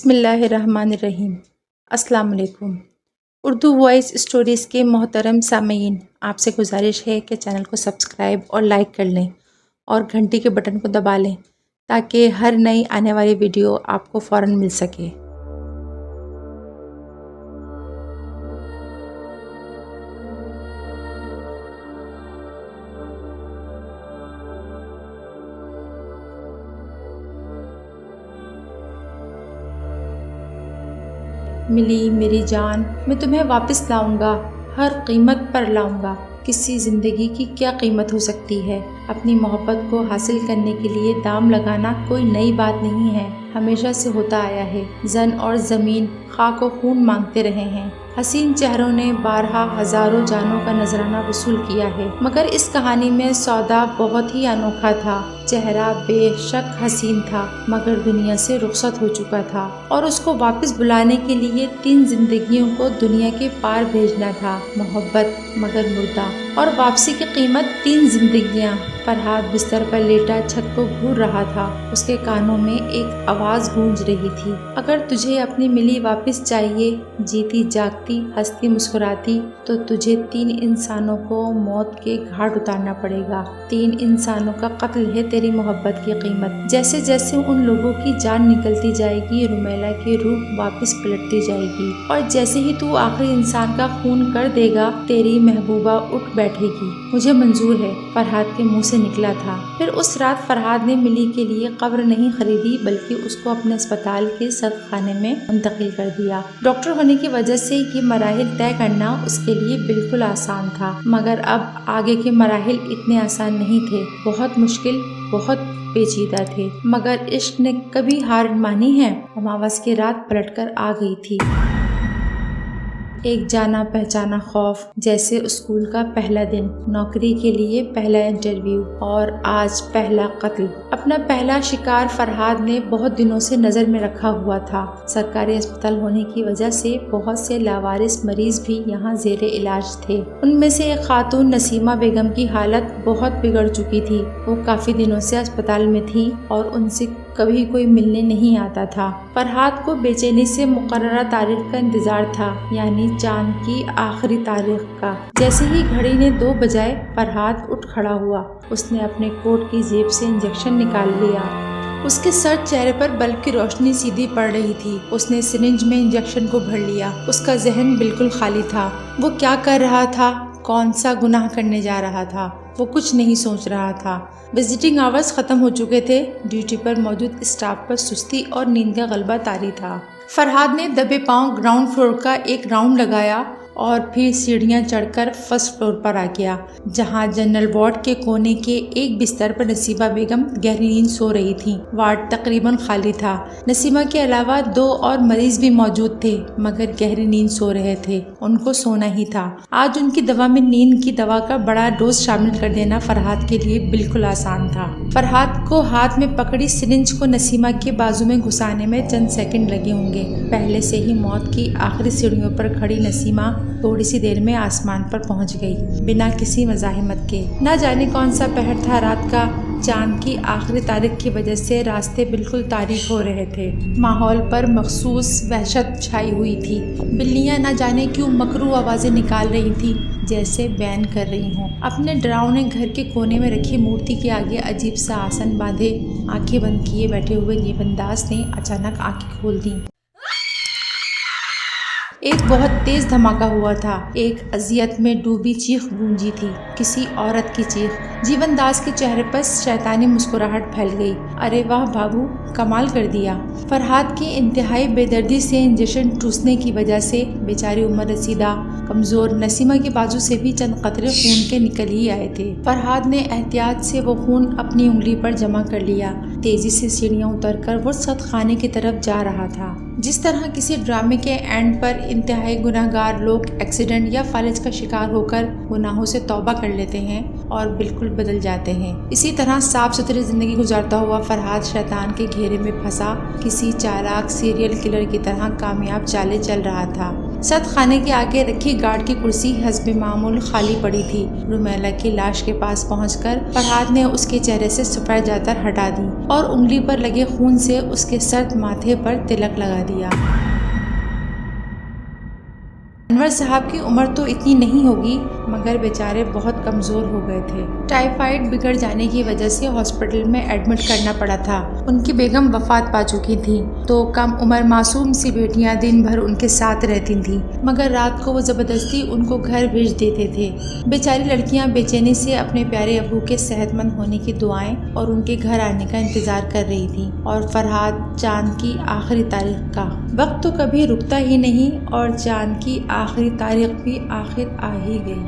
بسم اللہ الرحمن الرحیم۔ السلام علیکم۔ اردو وائس اسٹوریز کے محترم سامعین، آپ سے گزارش ہے کہ چینل کو سبسکرائب اور لائک کر لیں اور گھنٹی کے بٹن کو دبا لیں تاکہ ہر نئی آنے والی ویڈیو آپ کو فوراً مل سکے۔ ملی میری جان، میں تمہیں واپس لاؤں گا، ہر قیمت پر لاؤں گا۔ کسی زندگی کی کیا قیمت ہو سکتی ہے؟ اپنی محبت کو حاصل کرنے کے لیے دام لگانا کوئی نئی بات نہیں ہے، ہمیشہ سے ہوتا آیا ہے۔ زن اور زمین خاک و خون مانگتے رہے ہیں، حسین چہروں نے بارہا ہزاروں جانوں کا نذرانہ وصول کیا ہے، مگر اس کہانی میں سودا بہت ہی انوکھا تھا۔ چہرہ بے شک حسین تھا، مگر دنیا سے رخصت ہو چکا تھا، اور اس کو واپس بلانے کے لیے 3 زندگیوں کو دنیا کے پار بھیجنا تھا۔ محبت مگر مردہ، اور واپسی کی قیمت 3 زندگیاں۔ فرحاد بستر پر لیٹا چھت کو گھور رہا تھا، اس کے کانوں میں ایک آواز گونج رہی تھی، اگر تجھے اپنی ملی واپس چاہیے، جیتی جاگتی ہنستی مسکراتی، تو تجھے 3 انسانوں کو موت کے گھاٹ اتارنا پڑے گا۔ 3 انسانوں کا قتل ہے تیری محبت کی قیمت۔ جیسے جیسے ان لوگوں کی جان نکلتی جائے گی، رومیلا کی روح واپس پلٹتی جائے گی، اور جیسے ہی تو آخری انسان کا خون کر دے گا، تیری محبوبہ اٹھ بیٹھے گی۔ مجھے منظور ہے، فرحاد کے منہ سے نکلا تھا۔ پھر اس رات فرحاد نے ملی کے لیے قبر نہیں خریدی، بلکہ اس کو اپنے اسپتال کے سرد خانے میں منتقل کر دیا۔ ڈاکٹر ہونے کی وجہ سے یہ مراحل طے کرنا اس کے لیے بالکل آسان تھا، مگر اب آگے کے مراحل اتنے آسان نہیں تھے، بہت مشکل، بہت پیچیدہ تھے۔ مگر عشق نے کبھی ہار مانی ہے؟ اماوس کی رات پلٹ کر آ گئی تھی۔ ایک جانا پہچانا خوف، جیسے اسکول کا پہلا دن، نوکری کے لیے پہلا انٹرویو، اور آج پہلا قتل۔ اپنا پہلا شکار فرحاد نے بہت دنوں سے نظر میں رکھا ہوا تھا۔ سرکاری اسپتال ہونے کی وجہ سے بہت سے لاوارث مریض بھی یہاں زیر علاج تھے۔ ان میں سے ایک خاتون نسیمہ بیگم کی حالت بہت بگڑ چکی تھی۔ وہ کافی دنوں سے اسپتال میں تھی اور ان سے کبھی کوئی ملنے نہیں آتا تھا۔ فرحاد کو بے چینی سے مقررہ تاریخ کا انتظار تھا، یعنی چاند کی آخری تاریخ کا۔ جیسے ہی گھڑی نے 2 بجائے، فرحاد اٹھ کھڑا ہوا۔ اس نے اپنے کوٹ کی جیب سے انجیکشن نکال لیا۔ اس کے سرد چہرے پر بلب کی روشنی سیدھی پڑ رہی تھی۔ اس نے سرنج میں انجیکشن کو بھر لیا۔ اس کا ذہن بالکل خالی تھا۔ وہ کیا کر رہا تھا؟ کون سا گناہ کرنے جا رہا تھا؟ وہ کچھ نہیں سوچ رہا تھا۔ وزٹنگ آورز ختم ہو چکے تھے۔ ڈیوٹی پر موجود اسٹاف پر سستی اور نیند کا غلبہ طاری تھا۔ فرحاد نے دبے پاؤں گراؤنڈ فلور کا ایک راؤنڈ لگایا اور پھر سیڑھیاں چڑھ کر فرسٹ فلور پر آ گیا، جہاں جنرل وارڈ کے کونے کے ایک بستر پر نسیمہ بیگم گہری نیند سو رہی تھیں۔ وارڈ تقریباً خالی تھا۔ نسیمہ کے علاوہ 2 اور مریض بھی موجود تھے، مگر گہری نیند سو رہے تھے۔ ان کو سونا ہی تھا۔ آج ان کی دوا میں نیند کی دوا کا بڑا ڈوز شامل کر دینا فرحاد کے لیے بالکل آسان تھا۔ فرحاد کو ہاتھ میں پکڑی سرنج کو نسیمہ کے بازو میں گھسانے میں چند سیکنڈ لگے ہوں گے۔ پہلے سے ہی موت کی آخری سیڑھیوں پر کھڑی نسیمہ تھوڑی سی دیر میں آسمان پر پہنچ گئی، بنا کسی مزاحمت کے۔ نہ جانے کون سا پہر تھا رات کا، چاند کی آخری تاریخ کی وجہ سے راستے بالکل تاریک ہو رہے تھے۔ ماحول پر مخصوص وحشت چھائی ہوئی تھی۔ بلیاں نہ جانے کیوں مکروہ آوازیں نکال رہی تھیں، جیسے بیان کر رہی ہوں۔ اپنے ڈراؤنے گھر کے کونے میں رکھی مورتی کے آگے عجیب سا آسن باندھے آنکھیں بند کیے بیٹھے ہوئے نیونداس نے اچانک آنکھیں کھول دیں۔ ایک بہت تیز دھماکہ ہوا تھا۔ ایک اذیت میں ڈوبی چیخ گونجی تھی، کسی عورت کی چیخ۔ جیون داس کے چہرے پر شیطانی مسکراہٹ پھیل گئی۔ ارے واہ بابو، کمال کر دیا۔ فرحاد کی انتہائی بے دردی سے انجیکشن ٹوسنے کی وجہ سے بیچاری عمر رسیدہ کمزور نسیمہ کے بازو سے بھی چند قطرے خون کے نکل ہی آئے تھے۔ فرحاد نے احتیاط سے وہ خون اپنی انگلی پر جمع کر لیا۔ تیزی سے سیڑھیاں اتر کر وہ سرد خانے کی طرف جا رہا تھا۔ جس طرح کسی ڈرامے کے اینڈ پر انتہائی گناہگار لوگ ایکسیڈنٹ یا فالج کا شکار ہو کر گناہوں سے توبہ کر لیتے ہیں اور بالکل بدل جاتے ہیں۔ اسی طرح صاف ستھری زندگی گزارتا ہوا فرحاد شیطان کے گھیرے میں پھنسا کسی چالاک سیریل کلر کی طرح کامیاب چالیں چل رہا تھا۔ سد خانے کے آگے رکھی گارڈ کی کرسی حسب معمول خالی پڑی تھی۔ رومیلا کی لاش کے پاس پہنچ کر فرحاد نے اس کے چہرے سے سفید چادر ہٹا دی اور انگلی پر لگے خون سے اس کے سرد ماتھے پر تلک لگا دیا۔ انور صاحب کی عمر تو اتنی نہیں ہوگی مگر بیچارے بہت کمزور ہو گئے تھے۔ ٹائیفائڈ بگڑ جانے کی وجہ سے ہاسپٹل میں ایڈمٹ کرنا پڑا تھا۔ ان کی بیگم وفات پا چکی تھی تو کم عمر معصوم سی بیٹیاں دن بھر ان کے ساتھ رہتی تھیں مگر رات کو وہ زبردستی ان کو گھر بھیج دیتے تھے۔ بیچاری لڑکیاں بے چینی سے اپنے پیارے ابو کے صحت مند ہونے کی دعائیں اور ان کے گھر آنے کا انتظار کر رہی تھیں، اور فرحاد چاند کی آخری تاریخ کا۔ وقت تو کبھی رکتا ہی نہیں اور چاند کی آخری تاریخ بھی آخر آ ہی گئی۔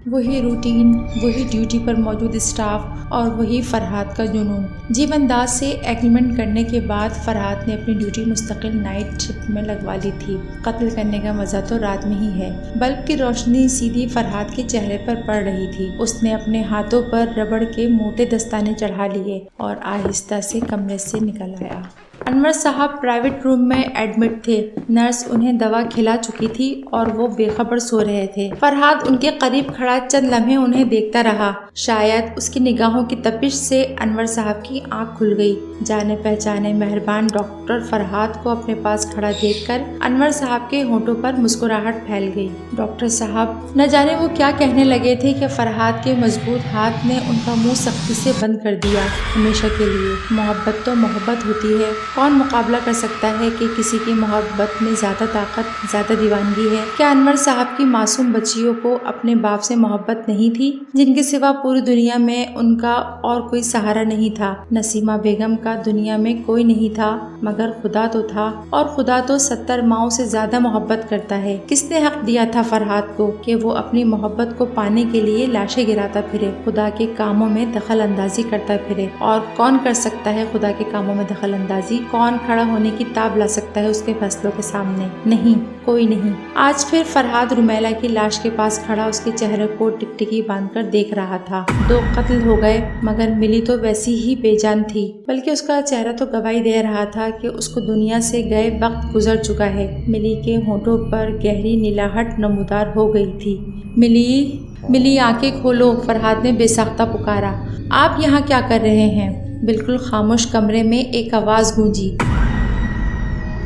وہی روٹین، وہی ڈیوٹی پر موجود اسٹاف اور وہی فرحاد کا جنون۔ جیون داس سے ایگریمنٹ کرنے کے بعد فرحاد نے اپنی ڈیوٹی مستقل نائٹ شفٹ میں لگوا لی تھی۔ قتل کرنے کا مزہ تو رات میں ہی ہے۔ بلب کی روشنی سیدھی فرحاد کے چہرے پر پڑ رہی تھی۔ اس نے اپنے ہاتھوں پر ربڑ کے موٹے دستانے چڑھا لیے اور آہستہ سے کمرے سے نکل آیا۔ انور صاحب پرائیویٹ روم میں ایڈمٹ تھے۔ نرس انہیں دوا کھلا چکی تھی اور وہ بے خبر سو رہے تھے۔ فرحاد ان کے قریب کھڑا چند لمحے انہیں دیکھتا رہا۔ شاید اس کی نگاہوں کی تپش سے انور صاحب کی آنکھ کھل گئی۔ جانے پہچانے مہربان ڈاکٹر فرحاد کو اپنے پاس کھڑا دیکھ کر انور صاحب کے ہونٹوں پر مسکراہٹ پھیل گئی۔ ڈاکٹر صاحب نہ جانے وہ کیا کہنے لگے تھے کہ فرحاد کے مضبوط ہاتھ نے ان کا منہ سختی سے بند کر دیا، ہمیشہ کے لیے۔ محبت تو محبت ہوتی ہے، کون مقابلہ کر سکتا ہے کہ کسی کی محبت میں زیادہ طاقت، زیادہ دیوانگی ہے؟ کیا انور صاحب کی معصوم بچیوں کو اپنے باپ سے محبت نہیں تھی، جن کے سوا پوری دنیا میں ان کا اور کوئی سہارا نہیں تھا؟ نسیمہ بیگم کا دنیا میں کوئی نہیں تھا مگر خدا تو تھا، اور خدا تو 70 ماؤں سے زیادہ محبت کرتا ہے۔ کس نے حق دیا تھا فرحاد کو کہ وہ اپنی محبت کو پانے کے لیے لاشیں گراتا پھرے، خدا کے کاموں میں دخل اندازی کرتا پھرے؟ اور کون کر سکتا ہے خدا کے کاموں میں دخل اندازی؟ کون کھڑا ہونے کی تاب لا سکتا ہے اس کے فیصلوں کے سامنے؟ نہیں، کوئی نہیں۔ آج پھر فرحاد رومیلا کی لاش کے پاس کھڑا اس کے چہرے کو ٹکٹکی باندھ کر دیکھ رہا تھا۔ 2 قتل ہو گئے مگر ملی تو ویسی ہی بے جان تھی، بلکہ اس کا چہرہ تو گواہی دے رہا تھا کہ اس کو دنیا سے گئے وقت گزر چکا ہے۔ ملی کے ہونٹوں پر گہری نیلاہٹ نمودار ہو گئی تھی۔ ملی آنکھیں کھولو، فرحاد نے بے ساختہ پکارا۔ آپ یہاں کیا کر رہے ہیں؟ بالکل خاموش کمرے میں ایک آواز گونجی۔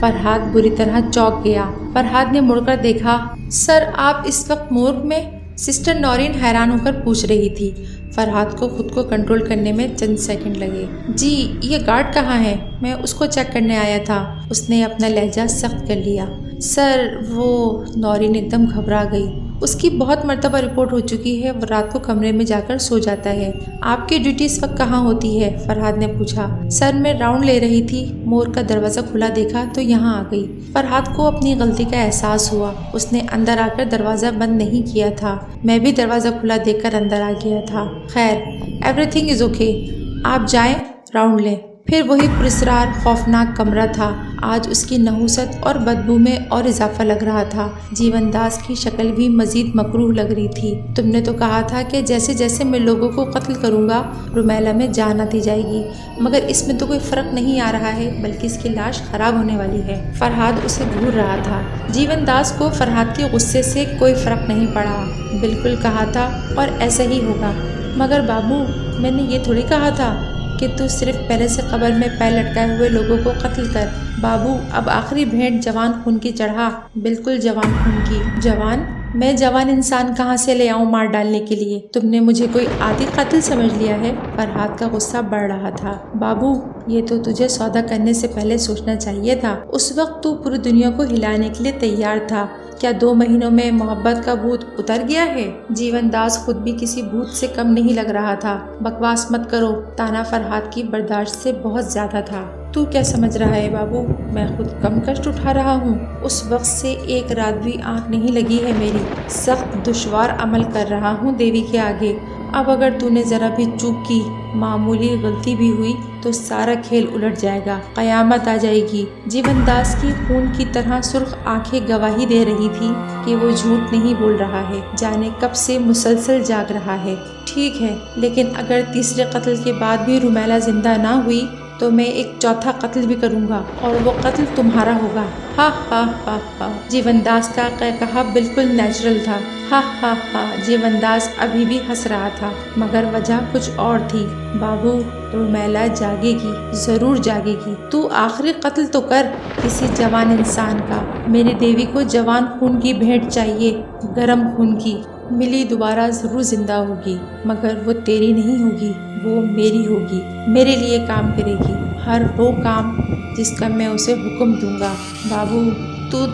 فرحاد بری طرح چونک گیا۔ فرحاد نے مڑ کر دیکھا۔ سر، آپ اس وقت مورگ میں؟ سسٹر نورین حیران ہو کر پوچھ رہی تھی۔ فرحاد کو خود کو کنٹرول کرنے میں چند سیکنڈ لگے۔ جی، یہ گارڈ کہاں ہے؟ میں اس کو چیک کرنے آیا تھا۔ اس نے اپنا لہجہ سخت کر لیا۔ سر، وہ… نورین ایک دم گھبرا گئی۔ اس کی بہت مرتبہ رپورٹ ہو چکی ہے، وہ رات کو کمرے میں جا کر سو جاتا ہے۔ آپ کی ڈیوٹی اس وقت کہاں ہوتی ہے؟ فرحاد نے پوچھا۔ سر، میں راؤنڈ لے رہی تھی، مورگ کا دروازہ کھلا دیکھا تو یہاں آ گئی۔ فرحاد کو اپنی غلطی کا احساس ہوا۔ اس نے اندر آ کر دروازہ بند نہیں کیا تھا۔ میں بھی دروازہ کھلا دیکھ کر اندر آ گیا تھا۔ خیر، ایوری تھنگ از اوکے۔ آپ جائیں، راؤنڈ لیں۔ پھر وہی پراسرار خوفناک کمرہ تھا۔ آج اس کی نحوست اور بدبو میں اور اضافہ لگ رہا تھا۔ جیون داس کی شکل بھی مزید مکروہ لگ رہی تھی۔ تم نے تو کہا تھا کہ جیسے جیسے میں لوگوں کو قتل کروں گا رومیلا میں جان آتی جائے گی، مگر اس میں تو کوئی فرق نہیں آ رہا ہے، بلکہ اس کی لاش خراب ہونے والی ہے۔ فرحاد اسے گھور رہا تھا۔ جیون داس کو فرحاد کے غصے سے کوئی فرق نہیں پڑا۔ بالکل کہا تھا اور ایسا ہی ہوگا۔ مگر بابو، میں نے یہ تھوڑی کہا تھا کہ تو صرف پہلے سے قبر میں پیر لٹکائے ہوئے لوگوں کو قتل کر۔ بابو، اب آخری بھیٹ جوان خون کی چڑھا، بالکل جوان خون کی۔ جوان؟ میں جوان انسان کہاں سے لے آؤں مار ڈالنے کے لیے؟ تم نے مجھے کوئی عادی قاتل سمجھ لیا ہے؟ فرحاد کا غصہ بڑھ رہا تھا۔ بابو، یہ تو تجھے سودا کرنے سے پہلے سوچنا چاہیے تھا۔ اس وقت تو پوری دنیا کو ہلانے کے لیے تیار تھا۔ کیا 2 مہینوں میں محبت کا بھوت اتر گیا ہے؟ جیون داس خود بھی کسی بھوت سے کم نہیں لگ رہا تھا۔ بکواس مت کرو، تانا فرحاد کی برداشت سے بہت زیادہ تھا۔ تو کیا سمجھ رہا ہے بابو؟ میں خود کم کشٹ اٹھا رہا ہوں۔ اس وقت سے ایک رات بھی آنکھ نہیں لگی ہے میری۔ سخت دشوار عمل کر رہا ہوں دیوی کے آگے، اب اگر تو نے ذرا بھی چوک کی، معمولی غلطی بھی ہوئی تو سارا کھیل الٹ جائے گا، قیامت آ جائے گی۔ جیون داس کی خون کی طرح سرخ آنکھیں گواہی دے رہی تھی کہ وہ جھوٹ نہیں بول رہا ہے، جانے کب سے مسلسل جاگ رہا ہے۔ ٹھیک ہے، لیکن اگر تیسرے قتل کے بعد بھی رومیلا زندہ نہ ہوئی تو میں ایک چوتھا قتل بھی کروں گا اور وہ قتل تمہارا ہوگا۔ ہا ہا ہا ہا۔ جیون داس کا قہقہا بالکل نیچرل تھا۔ ہا ہا ہا۔ جیون داس ابھی بھی ہنس رہا تھا، مگر وجہ کچھ اور تھی۔ بابو، رومیلا جاگے گی، ضرور جاگے گی۔ تو آخری قتل تو کر کسی جوان انسان کا۔ میری دیوی کو جوان خون کی بھیٹ چاہیے، گرم خون کی۔ ملی دوبارہ ضرور زندہ ہوگی، مگر وہ تیری نہیں ہوگی، وہ میری ہوگی، میرے لیے کام کرے گی، ہر وہ کام جس کا میں اسے حکم دوں گا۔ بابو،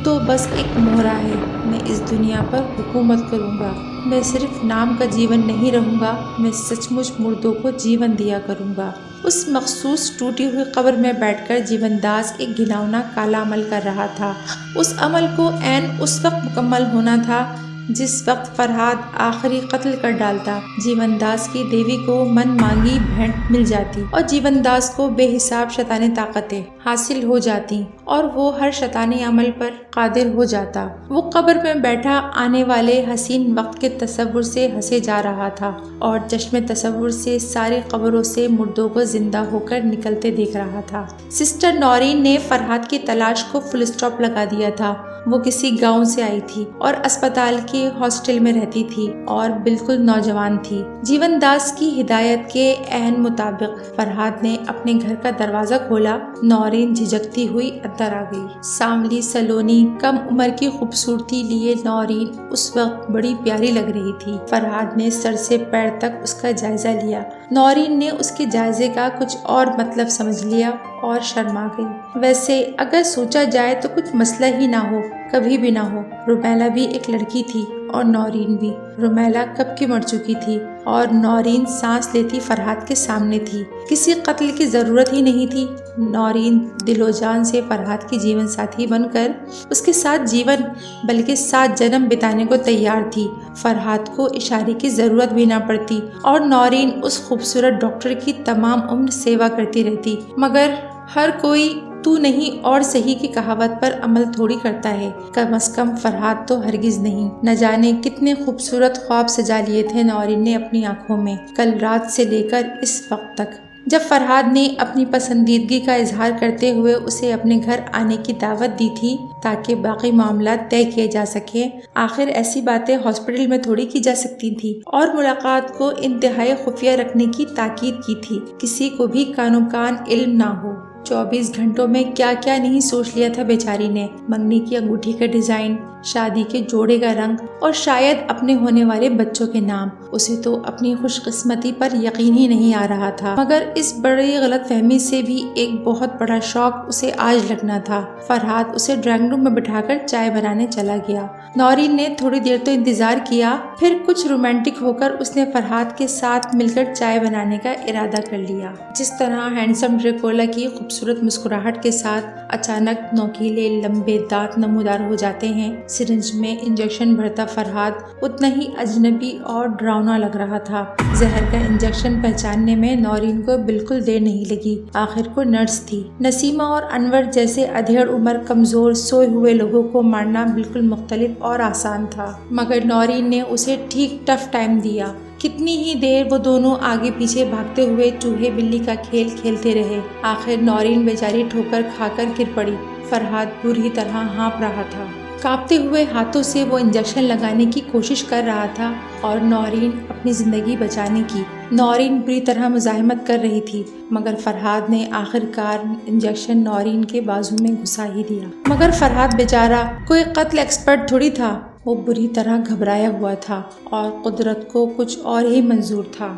تو بس ایک مہرا ہے، میں اس دنیا پر حکومت کروں گا۔ میں صرف نام کا جیون نہیں رہوں گا، میں سچ مچ مردوں کو جیون دیا کروں گا۔ اس مخصوص ٹوٹی ہوئی قبر میں بیٹھ کر جیون داس ایک گھناؤنا کالا عمل کر رہا تھا۔ اس عمل کو عین اس وقت مکمل ہونا تھا جس وقت فرہاد آخری قتل کر ڈالتا، جیون داس کی دیوی کو من مانگی بھیٹ مل جاتی اور جیون داس کو بے حساب شیطانی طاقتیں حاصل ہو جاتی اور وہ ہر شیطانی عمل پر قادر ہو جاتا۔ وہ قبر میں بیٹھا آنے والے حسین وقت کے تصور سے ہنسے جا رہا تھا اور چشم تصور سے ساری قبروں سے مردوں کو زندہ ہو کر نکلتے دیکھ رہا تھا۔ سسٹر نورین نے فرہاد کی تلاش کو فل اسٹاپ لگا دیا تھا۔ وہ کسی گاؤں سے آئی تھی اور اسپتال کے ہاسٹل میں رہتی تھی اور بالکل نوجوان تھی۔ جیون داس کی ہدایت کے عین مطابق فرہاد نے اپنے گھر کا دروازہ کھولا۔ نورین جھجکتی ہوئی اندر آ گئی۔ سانولی سلونی کم عمر کی خوبصورتی لیے نورین اس وقت بڑی پیاری لگ رہی تھی۔ فرہاد نے سر سے پیر تک اس کا جائزہ لیا۔ نورین نے اس کے جائزے کا کچھ اور مطلب سمجھ لیا اور شرما گئی۔ ویسے اگر سوچا جائے تو کچھ مسئلہ ہی نہ ہو، کبھی بھی نہ ہو۔ رومیلا بھی ایک لڑکی تھی اور نورین بھی۔ رومیلا کب کی مر چکی تھی اور نورین سانس لیتی فرہاد کے سامنے تھی۔ کسی قتل کی ضرورت ہی نہیں تھی۔ نورین دل و جان سے فرہاد کی جیون ساتھی بن کر اس کے ساتھ جیون بلکہ 7 جنم بتانے کو تیار تھی۔ فرہاد کو اشارے کی ضرورت بھی نہ پڑتی اور نورین اس خوبصورت ڈاکٹر کی تمام عمر سیوا کرتی رہتی۔ مگر ہر کوئی تو نہیں اور صحیح کی کہاوت پر عمل تھوڑی کرتا ہے، کم از کم فرہاد تو ہرگز نہیں۔ نہ جانے کتنے خوبصورت خواب سجا لیے تھے نورین نے اپنی آنکھوں میں، کل رات سے لے کر اس وقت تک۔ جب فرہاد نے اپنی پسندیدگی کا اظہار کرتے ہوئے اسے اپنے گھر آنے کی دعوت دی تھی تاکہ باقی معاملات طے کیے جا سکیں، آخر ایسی باتیں ہاسپٹل میں تھوڑی کی جا سکتی تھی، اور ملاقات کو انتہائی خفیہ رکھنے کی تاکید کی تھی، کسی کو بھی کانو کان علم نہ ہو۔ 24 گھنٹوں میں کیا کیا نہیں سوچ لیا تھا بیچاری نے، منگنی کی انگوٹھی کا ڈیزائن، شادی کے جوڑے کا رنگ اور شاید اپنے ہونے والے بچوں کے نام۔ اسے تو اپنی خوش قسمتی پر یقین ہی نہیں آ رہا تھا، مگر اس بڑی غلط فہمی سے بھی ایک بہت بڑا شوق اسے آج لگنا تھا۔ فرہاد اسے ڈرائنگ روم میں بٹھا کر چائے بنانے چلا گیا۔ نورین نے تھوڑی دیر تو انتظار کیا، پھر کچھ رومانٹک ہو کر اس نے فرہاد کے ساتھ مل کر چائے بنانے کا ارادہ کر لیا۔ جس طرح ہینڈسم ڈریکولا کی خوبصورت مسکراہٹ کے ساتھ اچانک نوکیلے لمبے دانت نمودار ہو جاتے ہیں، سرنج میں انجیکشن بھرتا فرہاد اتنا ہی اجنبی اور ڈراؤنا لگ رہا تھا۔ زہر کا انجیکشن پہچاننے میں نورین کو بالکل دیر نہیں لگی، آخر کو نرس تھی۔ نسیمہ اور انور جیسے ادھیڑ عمر کمزور سوئے ہوئے لوگوں کو مارنا بالکل مختلف اور آسان تھا، مگر نورین نے اسے ٹھیک ٹف ٹائم دیا۔ کتنی ہی دیر وہ دونوں آگے پیچھے بھاگتے ہوئے چوہے بلی کا کھیل کھیلتے رہے۔ آخر نورین بیچاری ٹھوکر کھا کر گر پڑی۔ فرہاد بری طرح ہانپ رہا تھا، کانپتے ہوئے ہاتھوں سے وہ انجیکشن لگانے کی کوشش کر رہا تھا اور نورین اپنی زندگی بچانے کی۔ نورین بری طرح مزاحمت کر رہی تھی، مگر فرہاد نے آخر کار انجیکشن نورین کے بازو میں گھسا ہی دیا۔ مگر فرہاد بیچارہ کوئی قتل ایکسپرٹ تھوڑی تھا، وہ بری طرح گھبرایا ہوا تھا اور قدرت کو کچھ اور ہی منظور تھا۔